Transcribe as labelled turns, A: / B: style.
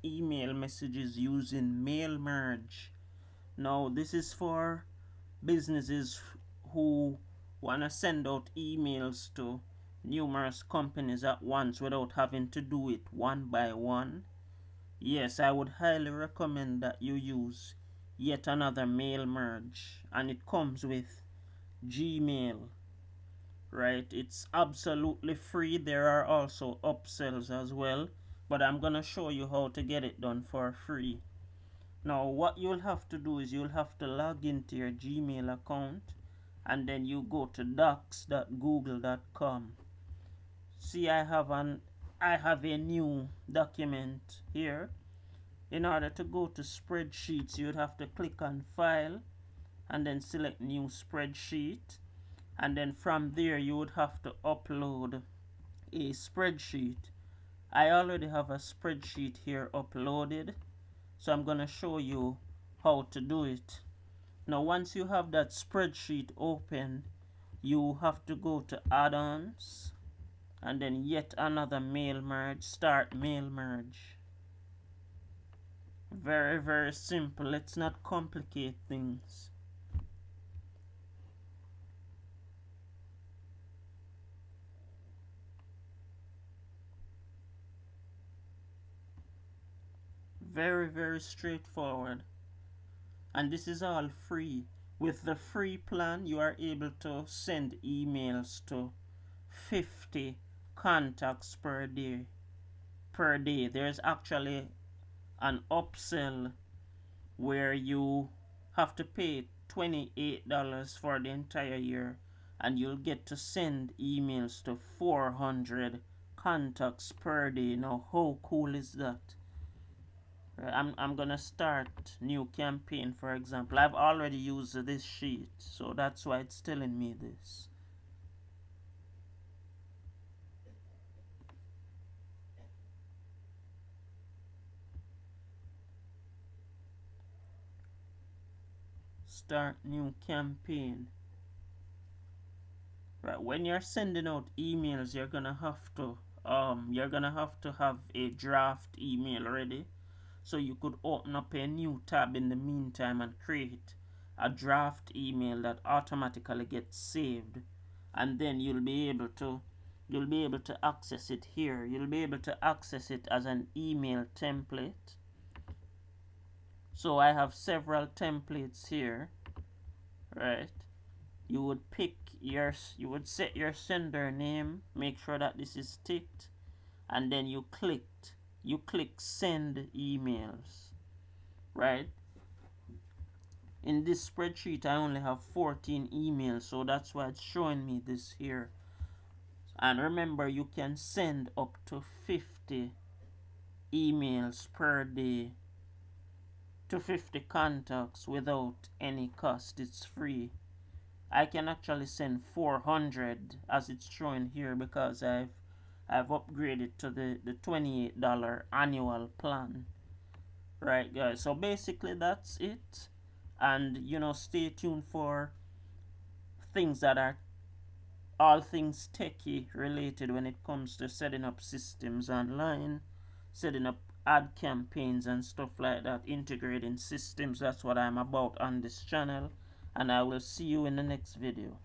A: email messages using mail merge. Now this is for businesses who want to send out emails to numerous companies at once without having to do it one by one. Yes, I would highly recommend that you use yet another mail merge, and it comes with Gmail, right? It's absolutely free. There are also upsells as well, but I'm gonna show you how to get it done for free. Now what you'll have to do is you'll have to log into your Gmail account, and then you go to docs.google.com. See, I have a new document here. In order to go to spreadsheets, you'd have to click on file and then select new spreadsheet, and then from there you would have to upload a spreadsheet. I already have a spreadsheet here uploaded, so I'm gonna show you how to do it. Now once you have that spreadsheet open, you have to go to add-ons and then yet another mail merge, start mail merge. Very simple. Let's not complicate things. Very straightforward, and this is all free. With the free plan, you are able to send emails to 50 contacts per day. There's actually an upsell where you have to pay $28 for the entire year, and you'll get to send emails to 400 contacts per day. Now how cool is that? I'm gonna start new campaign, for example. I've already used this sheet, so that's why it's telling me this. Start new campaign. Right, when you're sending out emails, you're gonna have to have a draft email ready. So you could open up a new tab in the meantime and create a draft email that automatically gets saved, and then you'll be able to access it here. You'll be able to access it as an email template. So I have several templates here, right? You would set your sender name, make sure that this is ticked, and then you click send emails, right? In this spreadsheet I only have 14 emails, so that's why it's showing me this here. And remember, you can send up to 50 emails per day to 50 contacts without any cost. It's free. I can actually send 400 as it's showing here because I've upgraded to the $28 annual plan. Right, guys, so basically that's it. And stay tuned for things that are all things techie related when it comes to setting up systems online, setting up ad campaigns and stuff like that, integrating systems. That's what I'm about on this channel, and I will see you in the next video.